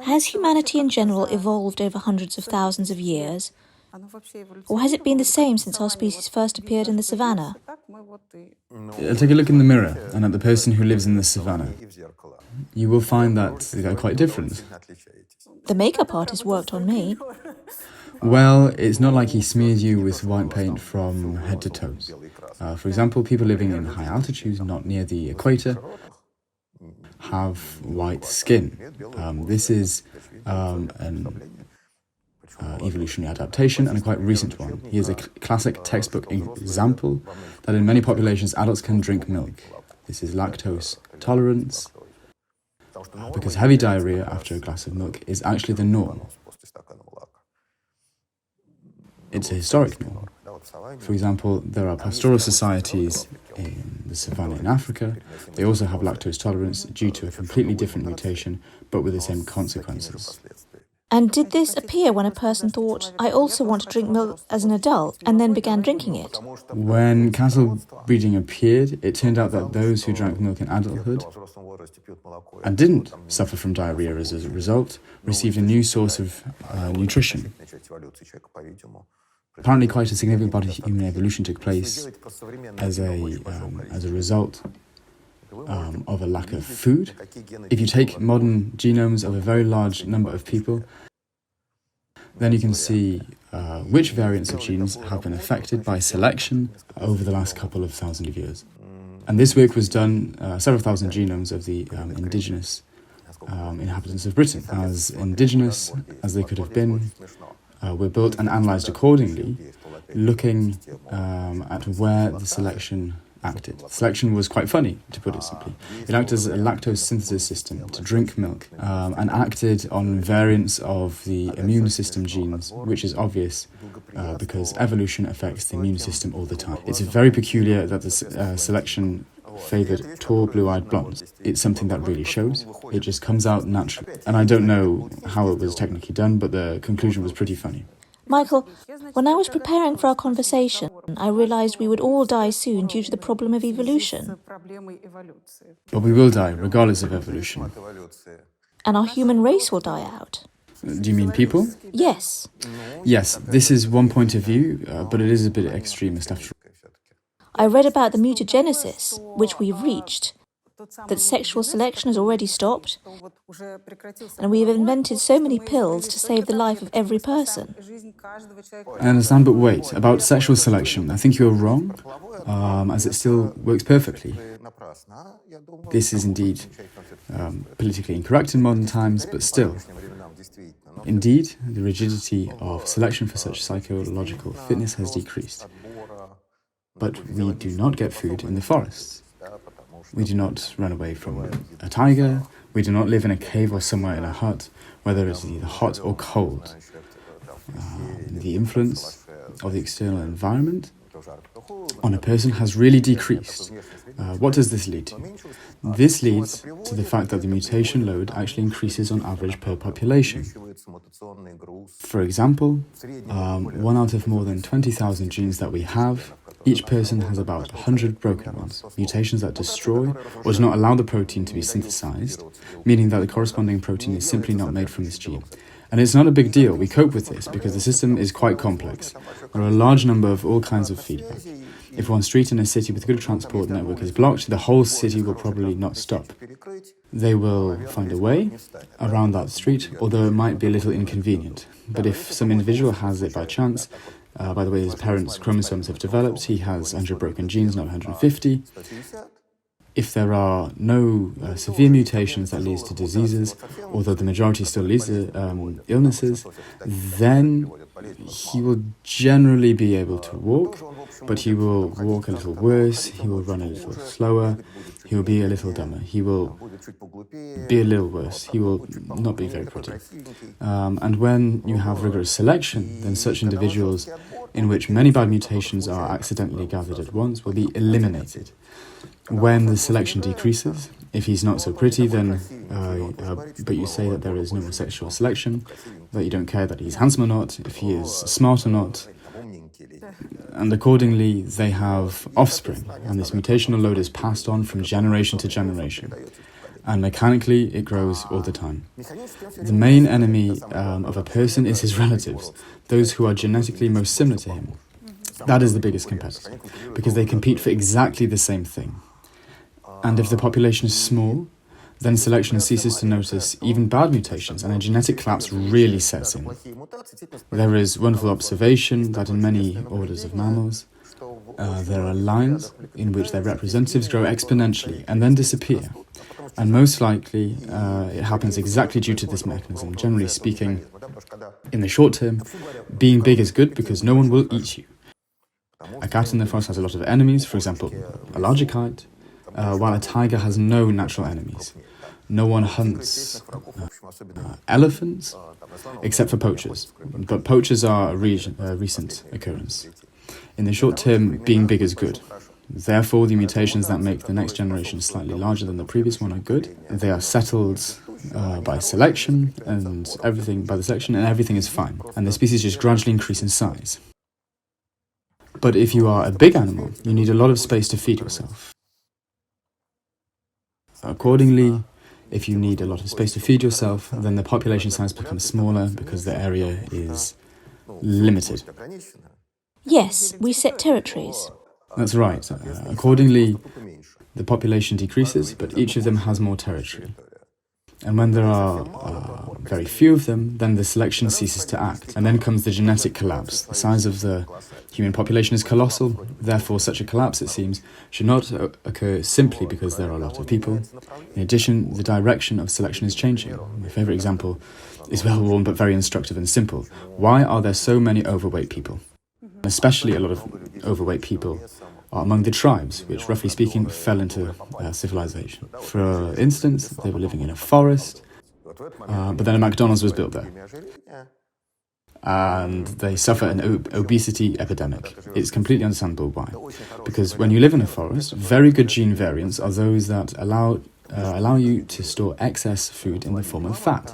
Has humanity in general evolved over hundreds of thousands of years? Or has it been the same since our species first appeared in the savannah? Take a look in the mirror and at the person who lives in the savannah. You will find that they're quite different. The makeup artist worked on me. Well, it's not like he smeared you with white paint from head to toes. For example, people living in high altitudes, not near the equator, have white skin. This is an evolutionary adaptation and a quite recent one. Here's a classic textbook example that in many populations adults can drink milk. This is lactose tolerance, because heavy diarrhea after a glass of milk is actually the norm. It's a historic norm. For example, there are pastoral societies in the savannah in Africa. They also have lactose tolerance due to a completely different mutation, but with the same consequences. And did this appear when a person thought, I also want to drink milk as an adult, and then began drinking it? When cattle breeding appeared, it turned out that those who drank milk in adulthood and didn't suffer from diarrhea as a result received a new source of nutrition. Apparently quite a significant part of human evolution took place as a result of a lack of food. If you take modern genomes of a very large number of people, then you can see which variants of genes have been affected by selection over the last couple of thousand of years. And this work was done, several thousand genomes of the indigenous inhabitants of Britain. As indigenous as they could have been, were built and analysed accordingly, looking at where the selection acted. Selection was quite funny, to put it simply. It acted as a lactose synthesis system to drink milk and acted on variants of the immune system genes, which is obvious because evolution affects the immune system all the time. It's very peculiar that the selection favoured tall, blue-eyed blondes. It's something that really shows. It just comes out naturally. And I don't know how it was technically done, but the conclusion was pretty funny. Michael, when I was preparing for our conversation, I realised we would all die soon due to the problem of evolution. But we will die, regardless of evolution. And our human race will die out. Do you mean people? Yes. Yes, this is one point of view, but it is a bit extremist after all. I read about the mutagenesis, which we've reached, that sexual selection has already stopped, and we have invented so many pills to save the life of every person. I understand, but wait, about sexual selection, I think you're wrong, as it still works perfectly. This is indeed politically incorrect in modern times, but still. Indeed, the rigidity of selection for such psychological fitness has decreased. But we do not get food in the forests. We do not run away from a tiger. We do not live in a cave or somewhere in a hut, whether it's either hot or cold. The influence of the external environment on a person has really decreased. What does this lead to? This leads to the fact that the mutation load actually increases on average per population. For example, 1 out of more than 20,000 genes that we have, each person has about 100 broken ones, mutations that destroy or do not allow the protein to be synthesized, meaning that the corresponding protein is simply not made from this gene. And it's not a big deal, we cope with this because the system is quite complex. There are a large number of all kinds of feedback. If one street in a city with a good transport network is blocked, the whole city will probably not stop. They will find a way around that street, although it might be a little inconvenient. But if some individual has it by chance, by the way his parents' chromosomes have developed, he has 100 broken genes, not 150. If there are no severe mutations that leads to diseases, although the majority still leads to illnesses, then he will generally be able to walk, but he will walk a little worse, he will run a little slower, he will be a little dumber, he will be a little worse, he will not be very pretty. And when you have rigorous selection, then such individuals in which many bad mutations are accidentally gathered at once will be eliminated. When the selection decreases, if he's not so pretty, then but you say that there is no more sexual selection, that you don't care that he's handsome or not, if he is smart or not, and accordingly they have offspring, and this mutational load is passed on from generation to generation. and mechanically it grows all the time. The main enemy of a person is his relatives, those who are genetically most similar to him. That is the biggest competitor, because they compete for exactly the same thing. And if the population is small, then selection ceases to notice even bad mutations, and a genetic collapse really sets in. There is wonderful observation that in many orders of mammals, there are lines in which their representatives grow exponentially and then disappear. And most likely, it happens exactly due to this mechanism. Generally speaking, in the short term, being big is good because no one will eat you. A cat in the forest has a lot of enemies, for example, a larger kite, while a tiger has no natural enemies. No one hunts elephants, except for poachers. But poachers are a recent occurrence. In the short term, being big is good. Therefore, the mutations that make the next generation slightly larger than the previous one are good. They are settled by selection, and everything is fine. And the species just gradually increase in size. But if you are a big animal, you need a lot of space to feed yourself. Accordingly, if you need a lot of space to feed yourself, then the population size becomes smaller because the area is limited. Yes, we set territories. That's right. Accordingly, the population decreases, but each of them has more territory. And when there are very few of them, then the selection ceases to act. And then comes the genetic collapse. The size of the human population is colossal. Therefore, such a collapse, it seems, should not occur simply because there are a lot of people. In addition, the direction of selection is changing. My favourite example is well-worn but very instructive and simple. Why are there so many overweight people? Especially a lot of overweight people are among the tribes, which, roughly speaking, fell into civilization. For instance, they were living in a forest, but then a McDonald's was built there. And they suffer an obesity epidemic. It's completely understandable why. Because when you live in a forest, very good gene variants are those that allow you to store excess food in the form of fat.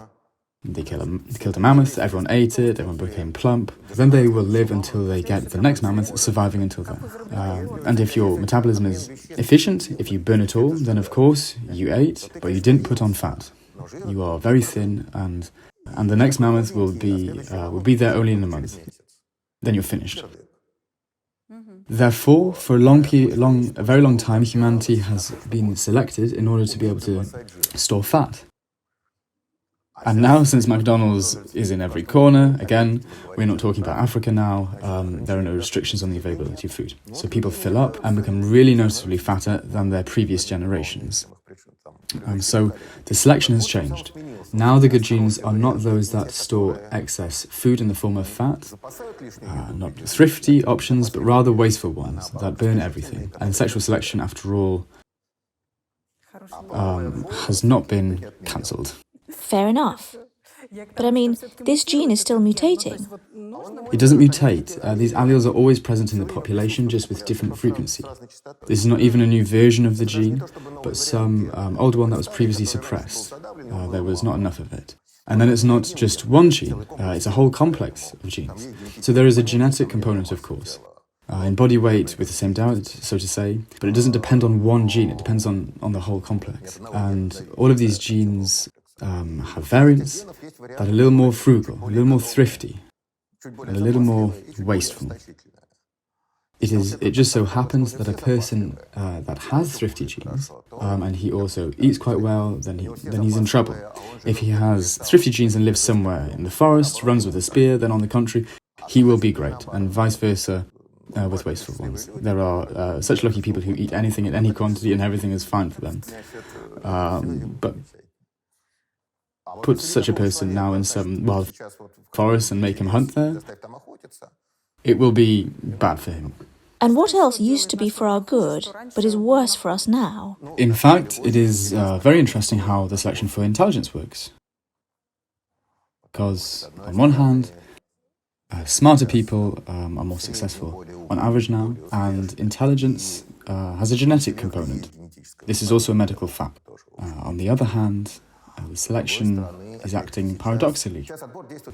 They killed a mammoth, everyone ate it, everyone became plump. Then they will live until they get the next mammoth, surviving until then. And if your metabolism is efficient, if you burn it all, then of course you ate, but you didn't put on fat. You are very thin, and the next mammoth will be there only in a month. Then you're finished. Therefore, for a very long time, humanity has been selected in order to be able to store fat. And now, since McDonald's is in every corner, again, we're not talking about Africa now, there are no restrictions on the availability of food. So people fill up and become really noticeably fatter than their previous generations. So the selection has changed. Now the good genes are not those that store excess food in the form of fat, not thrifty options, but rather wasteful ones that burn everything. And sexual selection, after all, has not been cancelled. Fair enough. But I mean, this gene is still mutating. It doesn't mutate. These alleles are always present in the population, just with different frequency. This is not even a new version of the gene, but some old one that was previously suppressed. There was not enough of it. And then it's not just one gene, it's a whole complex of genes. So there is a genetic component, of course, in body weight with the same diet, so to say, but it doesn't depend on one gene, it depends on the whole complex. And all of these genes have variants that are a little more frugal, a little more thrifty, and a little more wasteful. It just so happens that a person that has thrifty genes, and he also eats quite well, then he's in trouble. If he has thrifty genes and lives somewhere in the forest, runs with a spear, then on the contrary, he will be great, and vice versa with wasteful ones. There are such lucky people who eat anything in any quantity and everything is fine for them. But put such a person now in some wild forest and make him hunt there, it will be bad for him. And what else used to be for our good, but is worse for us now? In fact, it is very interesting how the selection for intelligence works. Because, on one hand, smarter people are more successful on average now, and intelligence has a genetic component. This is also a medical fact. On the other hand, the selection is acting paradoxically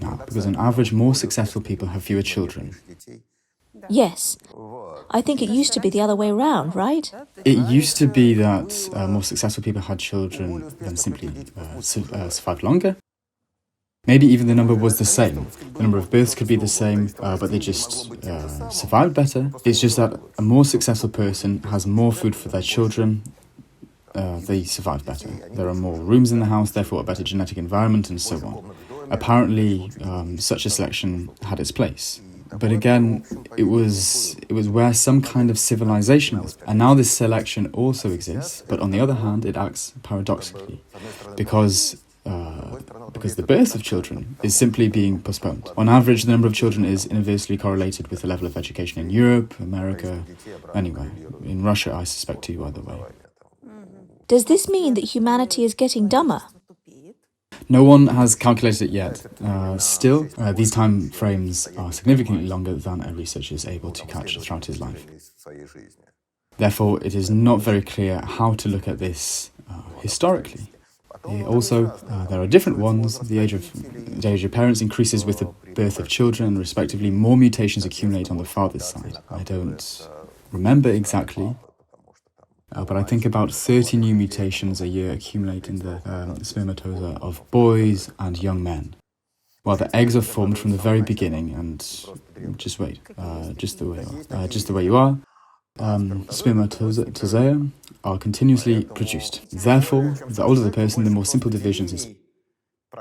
now, because on average, more successful people have fewer children. Yes, I think it used to be the other way around, right? It used to be that more successful people had children than simply survived longer. Maybe even the number was the same. The number of births could be the same, but they just survived better. It's just that a more successful person has more food for their children. They survive better. There are more rooms in the house, therefore a better genetic environment, and so on. Apparently, such a selection had its place. But again, it was where some kind of civilization was. And now this selection also exists, but on the other hand, it acts paradoxically, because the birth of children is simply being postponed. On average, the number of children is inversely correlated with the level of education in Europe, America, anywhere. In Russia, I suspect too, by the way. Does this mean that humanity is getting dumber? No one has calculated it yet. Still, these time frames are significantly longer than a researcher is able to capture throughout his life. Therefore, it is not very clear how to look at this historically. Also, there are different ones. The age of parents increases with the birth of children, and respectively, more mutations accumulate on the father's side. I don't remember exactly, but I think about 30 new mutations a year accumulate in the spermatozoa of boys and young men. While the eggs are formed from the very beginning, and just wait, just the way you are, spermatozoa are continuously produced. Therefore, the older the person, the more simple divisions his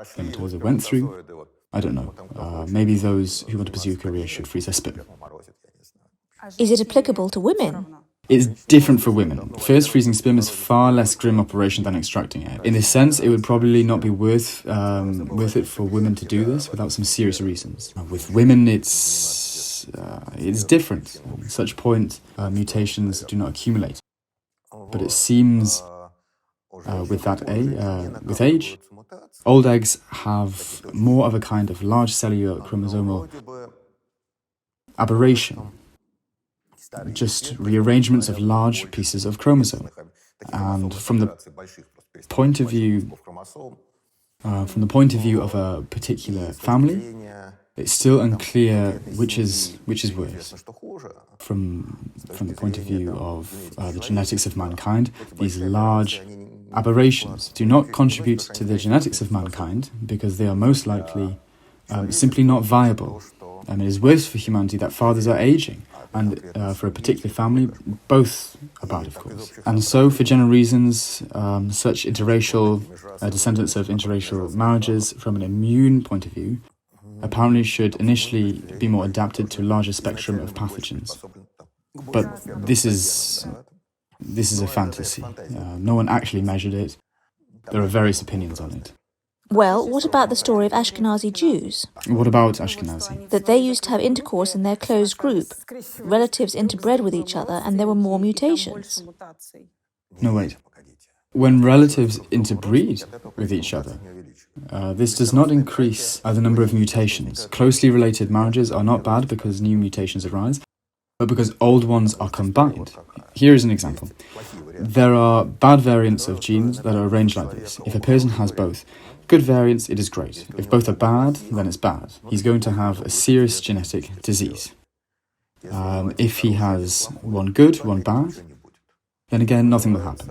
spermatozoa went through. I don't know. Maybe those who want to pursue a career should freeze their sperm. Is it applicable to women? It's different for women. First, freezing sperm is far less grim operation than extracting it. In this sense, it would probably not be worth it for women to do this without some serious reasons. With women, it's different. At such point, mutations do not accumulate. But it seems with age, old eggs have more of a kind of large cellular chromosomal aberration. Just rearrangements of large pieces of chromosome. And from the point of view of a particular family, it's still unclear which is worse. From the point of view of the genetics of mankind, these large aberrations do not contribute to the genetics of mankind because they are most likely simply not viable. It is worse for humanity that fathers are aging. And for a particular family, both are bad, of course. And so, for general reasons, such interracial descendants of interracial marriages, from an immune point of view, apparently should initially be more adapted to a larger spectrum of pathogens. But this is a fantasy. No one actually measured it. There are various opinions on it. Well, what about the story of Ashkenazi Jews? What about Ashkenazi? That they used to have intercourse in their closed group. Relatives interbred with each other, and there were more mutations. No, wait. When relatives interbreed with each other, this does not increase the number of mutations. Closely related marriages are not bad because new mutations arise, but because old ones are combined. Here is an example. There are bad variants of genes that are arranged like this. If a person has both good variants, it is great. If both are bad, then it's bad. He's going to have a serious genetic disease. If he has one good, one bad, then again, nothing will happen.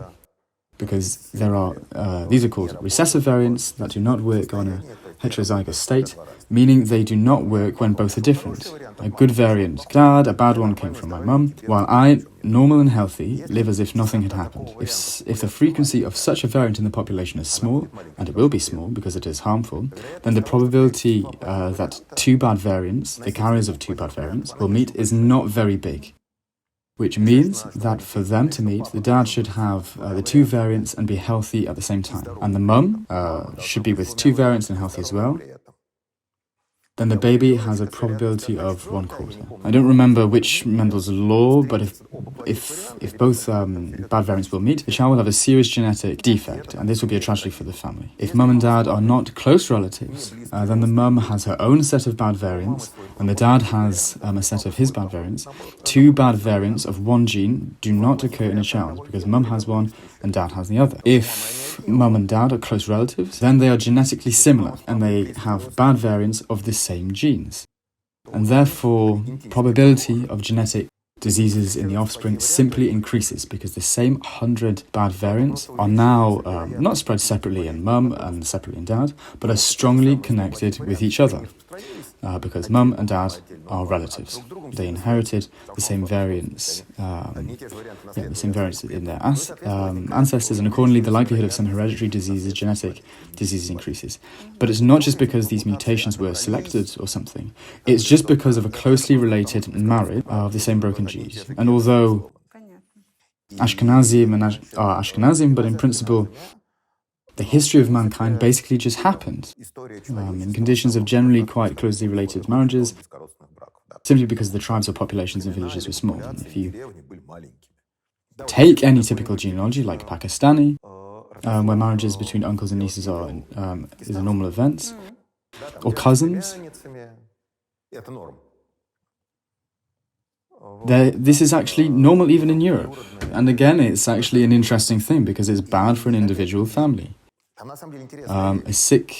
Because these are called recessive variants that do not work on a heterozygous state, meaning they do not work when both are different. A good variant, dad, a bad one came from my mum, while I, normal and healthy, live as if nothing had happened. If the frequency of such a variant in the population is small, and it will be small because it is harmful, then the probability that two bad variants, the carriers of two bad variants, will meet is not very big. Which means that for them to meet, the dad should have the two variants and be healthy at the same time. And the mum should be with two variants and healthy as well. Then the baby has a probability of 1/4. I don't remember which Mendel's law, but if both bad variants will meet, the child will have a serious genetic defect, and this will be a tragedy for the family. If mum and dad are not close relatives, then the mum has her own set of bad variants, and the dad has a set of his bad variants. Two bad variants of one gene do not occur in a child, because mum has one and dad has the other. If mum and dad are close relatives, then they are genetically similar, and they have bad variants of the same genes. And therefore, probability of genetic diseases in the offspring simply increases because the same 100 bad variants are now not spread separately in mum and separately in dad, but are strongly connected with each other. Because mum and dad are relatives. They inherited the same variants, in their ancestors, and accordingly the likelihood of some hereditary diseases, genetic diseases increases. But it's not just because these mutations were selected or something, it's just because of a closely related marriage of the same broken genes. And although Ashkenazim are Ashkenazim, but in principle the history of mankind basically just happened in conditions of generally quite closely related marriages, simply because the tribes or populations in villages were small. If you take any typical genealogy, like Pakistani, where marriages between uncles and nieces is a normal event, or cousins, this is actually normal even in Europe. And again, it's actually an interesting thing because it's bad for an individual family. A sick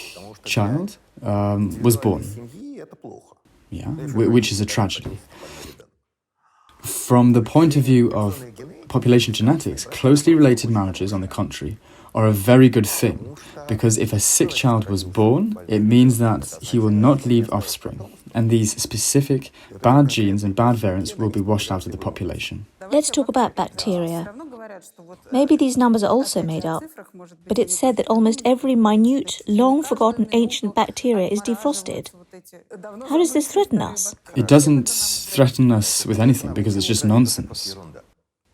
child was born, which is a tragedy. From the point of view of population genetics, closely related marriages, on the contrary, are a very good thing, because if a sick child was born, it means that he will not leave offspring, and these specific bad genes and bad variants will be washed out of the population. Let's talk about bacteria. Maybe these numbers are also made up, but it's said that almost every minute, long-forgotten ancient bacteria is defrosted. How does this threaten us? It doesn't threaten us with anything, because it's just nonsense.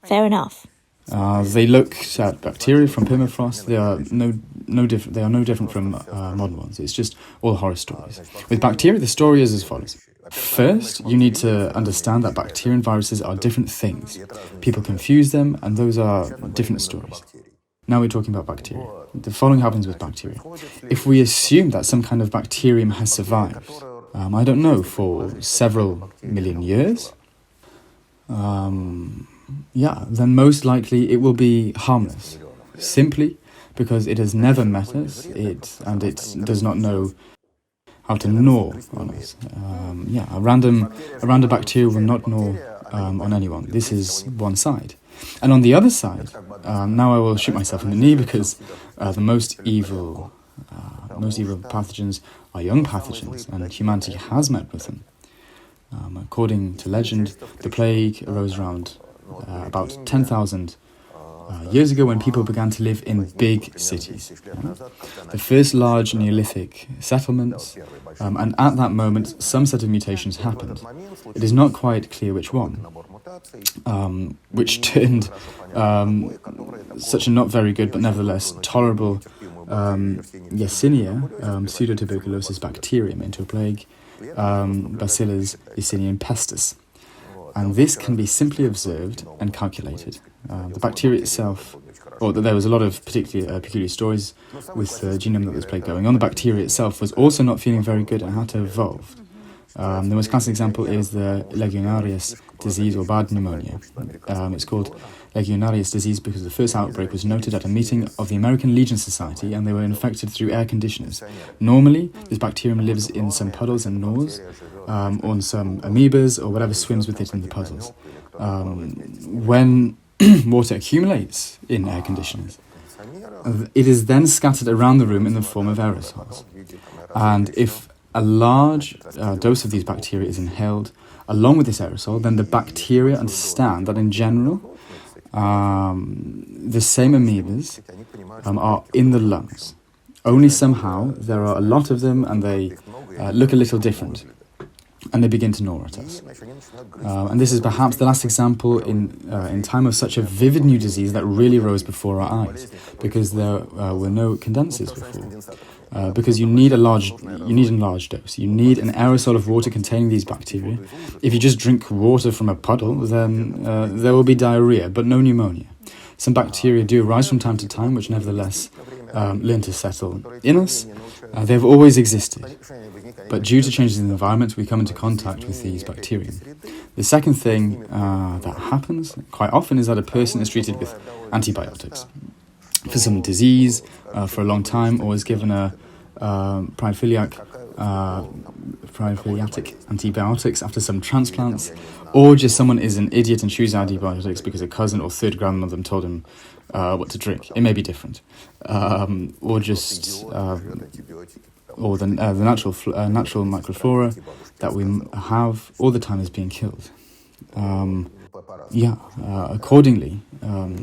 Fair enough. They looked at bacteria from permafrost. They are no different. They are no different from modern ones. It's just all horror stories. With bacteria, the story is as follows. First, you need to understand that bacteria and viruses are different things. People confuse them, and those are different stories. Now we're talking about bacteria. The following happens with bacteria. If we assume that some kind of bacterium has survived, I don't know, for several million years, then most likely it will be harmless, simply because it has never met us, and it does not know how to gnaw on us. A random bacteria will not gnaw on anyone. This is one side. And on the other side, now I will shoot myself in the knee, because the most evil pathogens are young pathogens, and humanity has met with them. According to legend, the plague arose around about 10,000 years ago, when people began to live in big cities. The first large Neolithic settlements, and at that moment some set of mutations happened. It is not quite clear which one, which turned such a not very good but nevertheless tolerable Yersinia pseudotuberculosis bacterium into a plague, Bacillus Yersinia pestis. And this can be simply observed and calculated. The bacteria itself, there was a lot of peculiar stories with the genome that this plague going on. The bacteria itself was also not feeling very good and had to evolve. The most classic example is the Legionarius disease, or bad pneumonia. It's called Legionarius disease because the first outbreak was noted at a meeting of the American Legion Society, and they were infected through air conditioners. Normally, this bacterium lives in some puddles and gnaws, on some amoebas or whatever swims with it in the puddles. When water accumulates in air conditioners, it is then scattered around the room in the form of aerosols. And if a large dose of these bacteria is inhaled along with this aerosol, then the bacteria understand that in general, the same amoebas are in the lungs. Only somehow there are a lot of them, and they look a little different, and they begin to gnaw at us. And this is perhaps the last example in time of such a vivid new disease that really rose before our eyes, because there were no condensers before. Because you need a large dose. You need an aerosol of water containing these bacteria. If you just drink water from a puddle, then there will be diarrhea, but no pneumonia. Some bacteria do arise from time to time, which nevertheless learn to settle in us. They've always existed. But due to changes in the environment, we come into contact with these bacteria. The second thing that happens quite often is that a person is treated with antibiotics for some disease for a long time, or is given a paraphiliac prophylactic antibiotics after some transplants, or just someone is an idiot and chooses antibiotics because a cousin or third grandmother told him what to drink. It may be different. Or just or the natural microflora that we have all the time is being killed. Accordingly,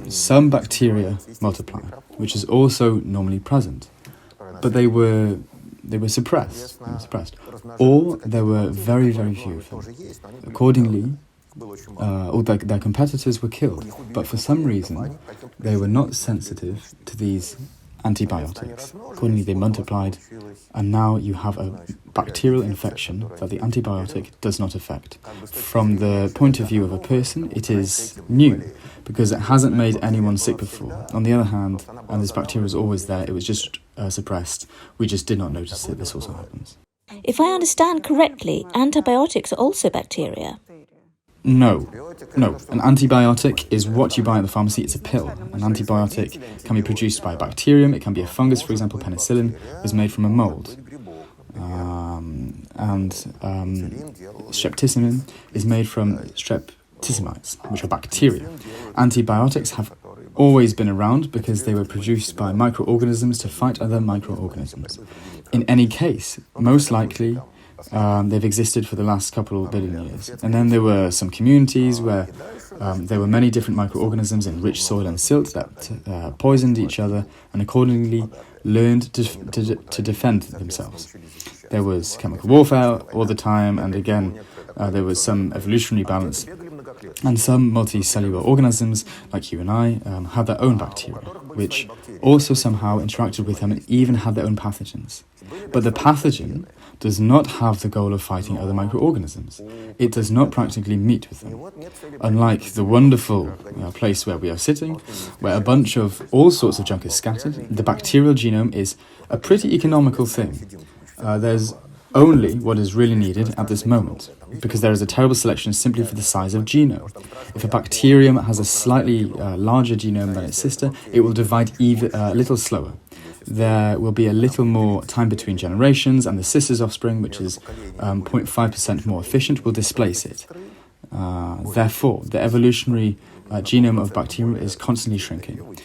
some bacteria multiply, which is also normally present, but they were suppressed, or there were very, very few of them. Accordingly, all their competitors were killed, but for some reason, they were not sensitive to these antibiotics. Accordingly, they multiplied, and now you have a bacterial infection that the antibiotic does not affect. From the point of view of a person, it is new, because it hasn't made anyone sick before. On the other hand, and this bacteria was always there, it was just suppressed. We just did not notice it. This also happens. If I understand correctly, antibiotics are also bacteria. No. An antibiotic is what you buy at the pharmacy. It's a pill. An antibiotic can be produced by a bacterium. It can be a fungus. For example, penicillin was made from a mold. Streptomycin is made from streptomyces, which are bacteria. Antibiotics have always been around because they were produced by microorganisms to fight other microorganisms. In any case, most likely, they've existed for the last couple of billion years. And then there were some communities where there were many different microorganisms in rich soil and silt that poisoned each other and accordingly learned to defend themselves. There was chemical warfare all the time, and again, there was some evolutionary balance. And some multicellular organisms, like you and I, had their own bacteria, which also somehow interacted with them and even had their own pathogens. But the pathogen does not have the goal of fighting other microorganisms. It does not practically meet with them. Unlike the wonderful place where we are sitting, where a bunch of all sorts of junk is scattered, the bacterial genome is a pretty economical thing. There's only what is really needed at this moment, because there is a terrible selection simply for the size of genome. If a bacterium has a slightly larger genome than its sister, it will divide a little slower. There will be a little more time between generations, and the sister's offspring, which is 0.5% more efficient, will displace it. Therefore, the evolutionary genome of bacteria is constantly shrinking.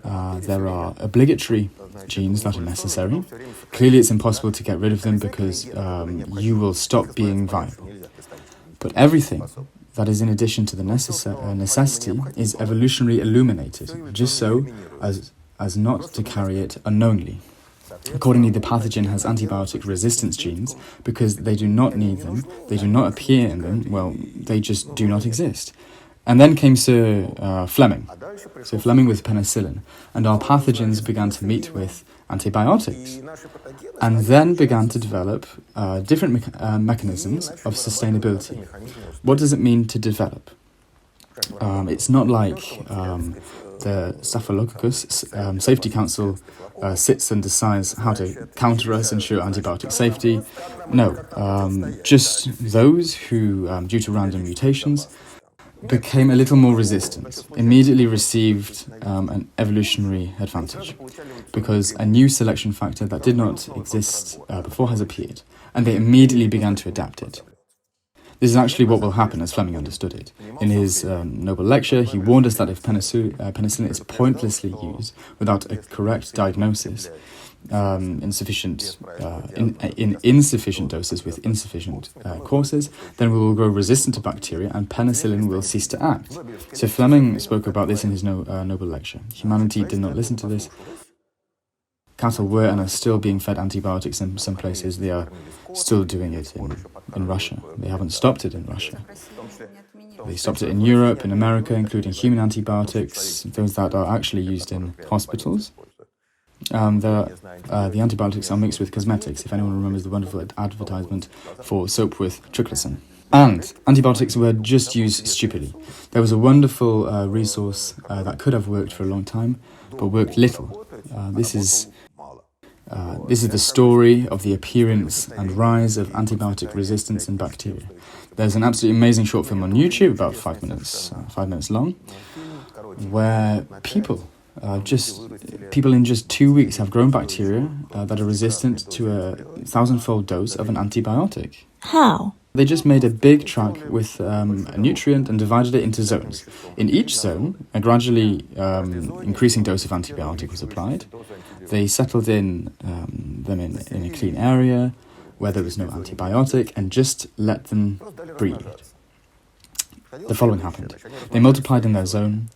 There are obligatory genes that are necessary. Clearly, it's impossible to get rid of them because you will stop being viable. But everything that is in addition to the necessity is evolutionarily illuminated, just so as not to carry it unknowingly. Accordingly, the pathogen has antibiotic resistance genes because they do not need them, they do not appear in them, well, they just do not exist. And then came Sir Fleming with penicillin, and our pathogens began to meet with antibiotics, and then began to develop different mechanisms of sustainability. What does it mean to develop? It's not like the Staphylococcus Safety Council sits and decides how to counter us and ensure antibiotic safety. No, just those who, due to random mutations, became a little more resistant, immediately received an evolutionary advantage, because a new selection factor that did not exist before has appeared, and they immediately began to adapt it. This is actually what will happen as Fleming understood it. In his Nobel lecture, he warned us that if penicillin is pointlessly used without a correct diagnosis, in insufficient doses with insufficient courses, then we will grow resistant to bacteria and penicillin will cease to act. So Fleming spoke about this in his Nobel lecture. Humanity did not listen to this. Cattle were and are still being fed antibiotics in some places. They are still doing it in Russia. They haven't stopped it in Russia. They stopped it in Europe, in America, including human antibiotics, those that are actually used in hospitals. The antibiotics are mixed with cosmetics, if anyone remembers the wonderful advertisement for soap with triclosan. And antibiotics were just used stupidly. There was a wonderful resource that could have worked for a long time, but worked little. This is the story of the appearance and rise of antibiotic resistance in bacteria. There's an absolutely amazing short film on YouTube, about 5 minutes long, where people People in just 2 weeks have grown bacteria that are resistant to a 1,000-fold dose of an antibiotic. How? They just made a big track with a nutrient and divided it into zones. In each zone, a gradually increasing dose of antibiotic was applied. They settled them in a clean area where there was no antibiotic and just let them breed. The following happened. They multiplied in their zone,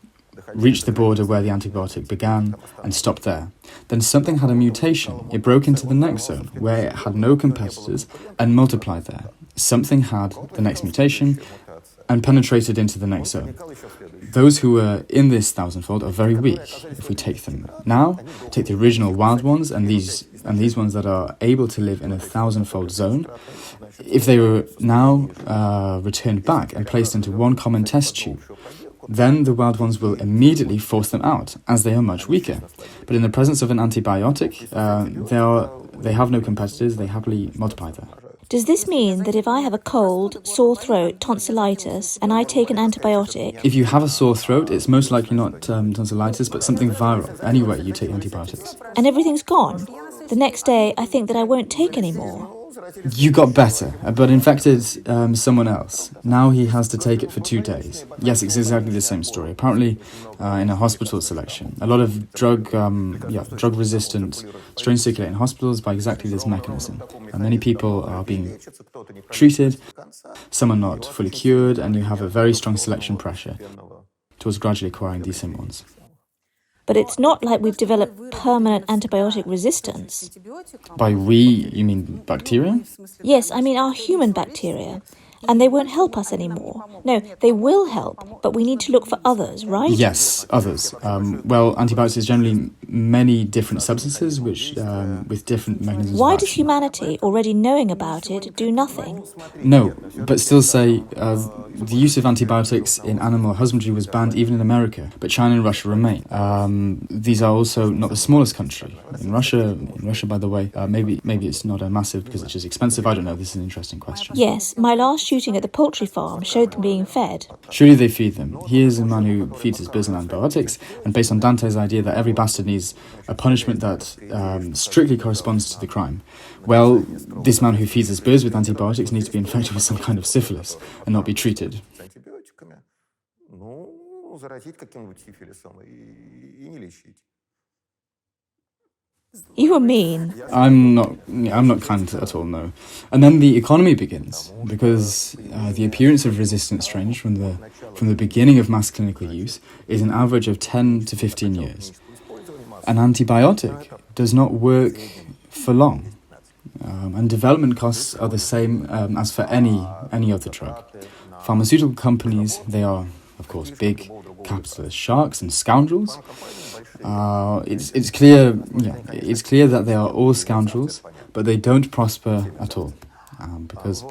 reached the border where the antibiotic began, and stopped there. Then something had a mutation. It broke into the next zone, where it had no competitors, and multiplied there. Something had the next mutation, and penetrated into the next zone. Those who were in this 1,000-fold are very weak. If we take them now, take the original wild ones, and these ones that are able to live in a 1,000-fold zone, if they were now returned back and placed into one common test tube, then the wild ones will immediately force them out, as they are much weaker. But in the presence of an antibiotic, they have no competitors, they happily multiply there. Does this mean that if I have a cold, sore throat, tonsillitis, and I take an antibiotic... If you have a sore throat, it's most likely not tonsillitis, but something viral. Anyway, you take antibiotics. And everything's gone? The next day, I think that I won't take any more. You got better, but infected someone else. Now he has to take it for 2 days. Yes, it's exactly the same story. Apparently, in a hospital selection, a lot of drug-resistant strains circulate in hospitals by exactly this mechanism. And many people are being treated, some are not fully cured, and you have a very strong selection pressure towards gradually acquiring these same ones. But it's not like we've developed permanent antibiotic resistance. By we, you mean bacteria? Yes, I mean our human bacteria. And they won't help us anymore. No, they will help, but we need to look for others, right? Yes, others. Well, antibiotics is generally many different substances which with different mechanisms. Why does humanity, already knowing about it, do nothing? No, but still say the use of antibiotics in animal husbandry was banned even in America, but China and Russia remain. These are also not the smallest country. In Russia, by the way, maybe it's not a massive because it's just expensive. I don't know. This is an interesting question. Yes, my last shooting at the poultry farm showed them being fed. Surely they feed them. Here's a man who feeds his birds on antibiotics, and based on Dante's idea that every bastard needs a punishment that strictly corresponds to the crime. Well, this man who feeds his birds with antibiotics needs to be infected with some kind of syphilis and not be treated. You are mean. I'm not kind at all, no. And then the economy begins, because the appearance of resistant strains from the beginning of mass clinical use is an average of 10 to 15 years. An antibiotic does not work for long, and development costs are the same as for any other drug. Pharmaceutical companies, they are, of course, big capitalist sharks and scoundrels. It's clear that they are all scoundrels, but they don't prosper at all, because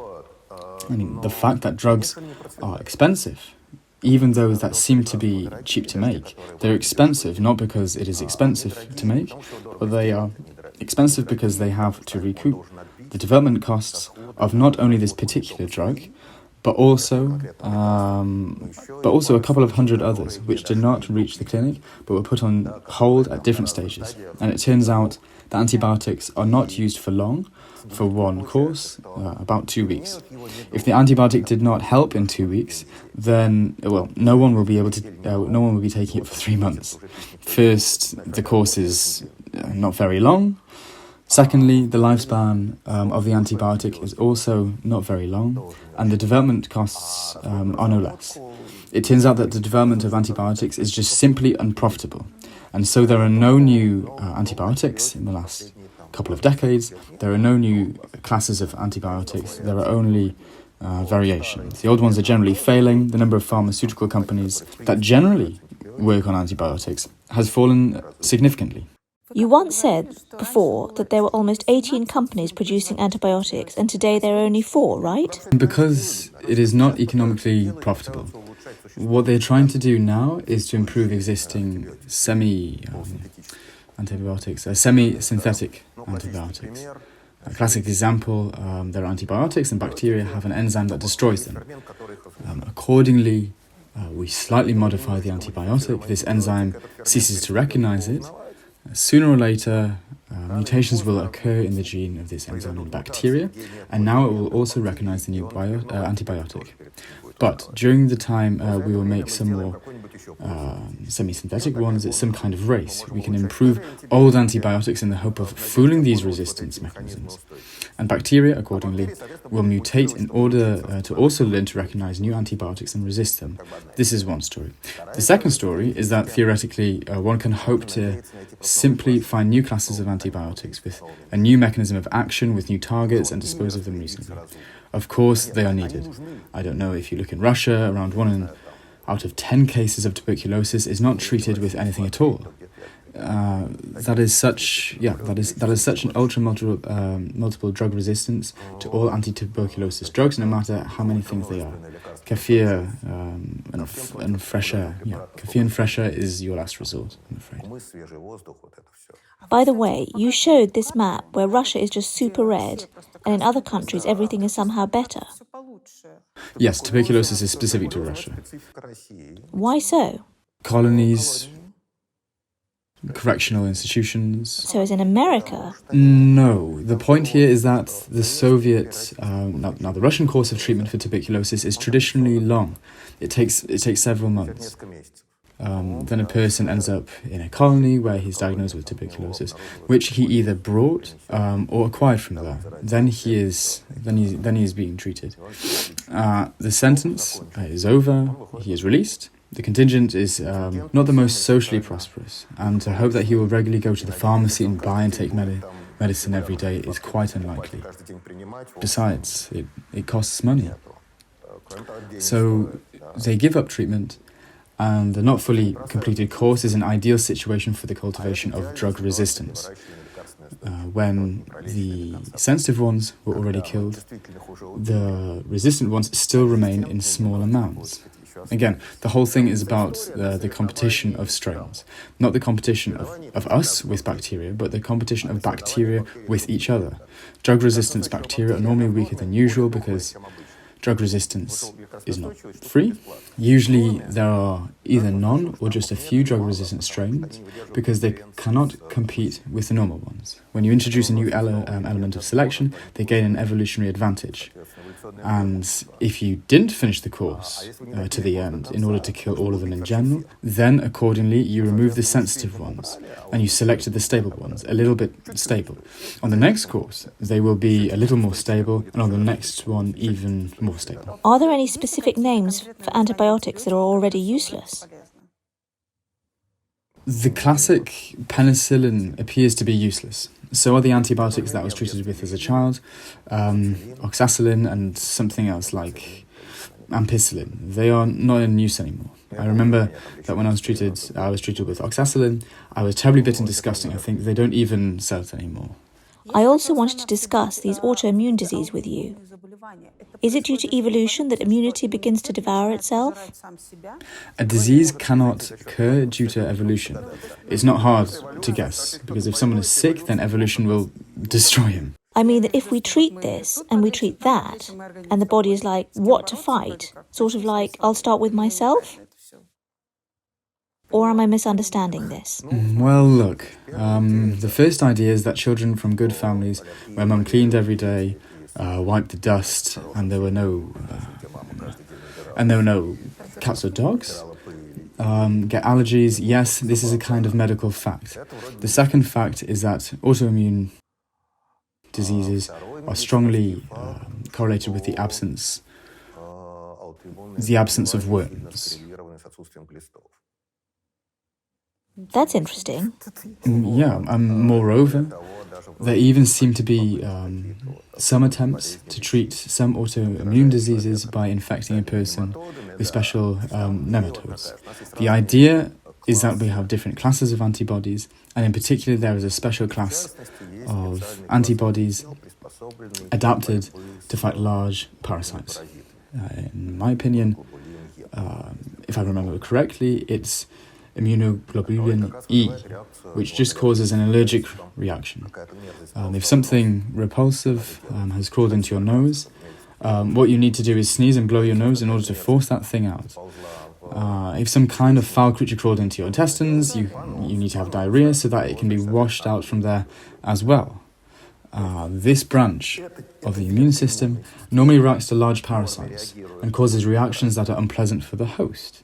the fact that drugs are expensive, even those that seem to be cheap to make, they're expensive not because it is expensive to make, but they are expensive because they have to recoup the development costs of not only this particular drug, but also a couple of hundred others which did not reach the clinic but were put on hold at different stages. And it turns out that antibiotics are not used for long, for one course, about 2 weeks. If the antibiotic did not help in 2 weeks, then no one will be taking it for 3 months. First, the course is not very long. Secondly, the lifespan of the antibiotic is also not very long, and the development costs are no less. It turns out that the development of antibiotics is just simply unprofitable, and so there are no new antibiotics in the last couple of decades. There are no new classes of antibiotics. There are only variations. The old ones are generally failing. The number of pharmaceutical companies that generally work on antibiotics has fallen significantly. You once said before that there were almost 18 companies producing antibiotics, and today there are only 4, right? Because it is not economically profitable. What they're trying to do now is to improve existing semi-synthetic antibiotics. A classic example, there are antibiotics and bacteria have an enzyme that destroys them. Accordingly, We slightly modify the antibiotic. This enzyme ceases to recognize it. Sooner or later, mutations will occur in the gene of this enzyme in bacteria, and now it will also recognize the new antibiotic. But during the time we will make some more semi-synthetic ones, it's some kind of race. We can improve old antibiotics in the hope of fooling these resistance mechanisms. And bacteria, accordingly, will mutate in order to also learn to recognize new antibiotics and resist them. This is one story. The second story is that theoretically one can hope to simply find new classes of antibiotics with a new mechanism of action, with new targets, and dispose of them reasonably. Of course, they are needed. I don't know, if you look in Russia, around 1 out of 10 cases of tuberculosis is not treated with anything at all. That is such an multiple drug resistance to all anti-tuberculosis drugs, no matter how many things they are. Kefir and fresh air. Yeah, kefir and fresh air is your last resort, I'm afraid. By the way, you showed this map where Russia is just super red, and in other countries everything is somehow better. Yes, tuberculosis is specific to Russia. Why so? Colonies, correctional institutions. So as in America? No. The point here is that the Soviet, now the Russian course of treatment for tuberculosis is traditionally long. It takes several months. Then a person ends up in a colony where he's diagnosed with tuberculosis, which he either brought or acquired from there. Then he is being treated. The sentence is over. He is released. The contingent is not the most socially prosperous, and to hope that he will regularly go to the pharmacy and buy and take medicine every day is quite unlikely. Besides, it costs money. So they give up treatment, and the not fully completed course is an ideal situation for the cultivation of drug resistance. When the sensitive ones were already killed, the resistant ones still remain in small amounts. Again, the whole thing is about the competition of strains, not the competition of us with bacteria, but the competition of bacteria with each other. Drug-resistant bacteria are normally weaker than usual because drug resistance is not free. Usually there are either none or just a few drug-resistant strains because they cannot compete with the normal ones. When you introduce a new element of selection, they gain an evolutionary advantage. And if you didn't finish the course to the end in order to kill all of them in general, then accordingly you remove the sensitive ones and you selected the stable ones, a little bit stable. On the next course, they will be a little more stable, and on the next one, even more stable. Are there any specific names for antibiotics that are already useless? The classic penicillin appears to be useless. So are the antibiotics that I was treated with as a child, oxacillin and something else like ampicillin. They are not in use anymore. I remember that when I was treated with oxacillin. I was terribly bitter and disgusting. I think they don't even sell it anymore. I also wanted to discuss these autoimmune diseases with you. Is it due to evolution that immunity begins to devour itself? A disease cannot occur due to evolution. It's not hard to guess, because if someone is sick, then evolution will destroy him. I mean that if we treat this and we treat that, and the body is like, what to fight? Sort of like, I'll start with myself? Or am I misunderstanding this? Well, look, the first idea is that children from good families, where mum cleaned every day, wiped the dust, and there were no cats or dogs, get allergies. Yes, this is a kind of medical fact. The second fact is that autoimmune diseases are strongly correlated with the absence of worms. That's interesting. Yeah, moreover, there even seem to be some attempts to treat some autoimmune diseases by infecting a person with special nematodes. The idea is that we have different classes of antibodies, and in particular there is a special class of antibodies adapted to fight large parasites. In my opinion, if I remember correctly, it's immunoglobulin E, which just causes an allergic reaction. If something repulsive has crawled into your nose, what you need to do is sneeze and blow your nose in order to force that thing out. If some kind of foul creature crawled into your intestines, you need to have diarrhea so that it can be washed out from there as well. This branch of the immune system normally reacts to large parasites and causes reactions that are unpleasant for the host,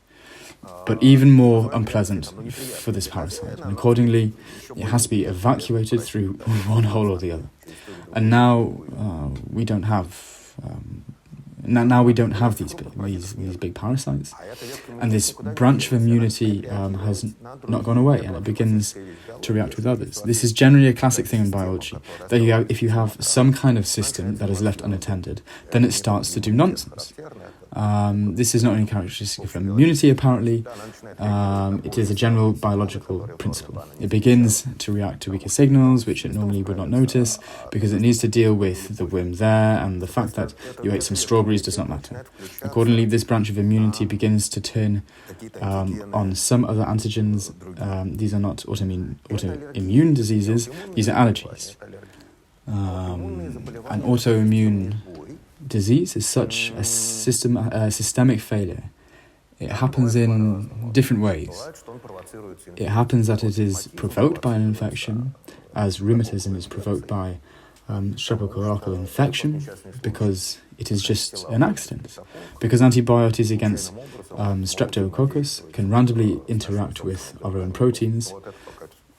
but even more unpleasant for this parasite, and accordingly it has to be evacuated through one hole or the other. And now we don't have these big parasites, and this branch of immunity has not gone away, and it begins to react with others. This is generally a classic thing in biology, that if you have some kind of system that is left unattended, then it starts to do nonsense. This is not only characteristic of immunity, apparently, it is a general biological principle. It begins to react to weaker signals, which it normally would not notice, because it needs to deal with the worm there, and the fact that you ate some strawberries does not matter. Accordingly, this branch of immunity begins to turn on some other antigens. These are not autoimmune diseases, these are allergies. An autoimmune disease is such a systemic failure. It happens in different ways. It happens that it is provoked by an infection, as rheumatism is provoked by streptococcal infection, because it is just an accident. Because antibiotics against streptococcus can randomly interact with our own proteins,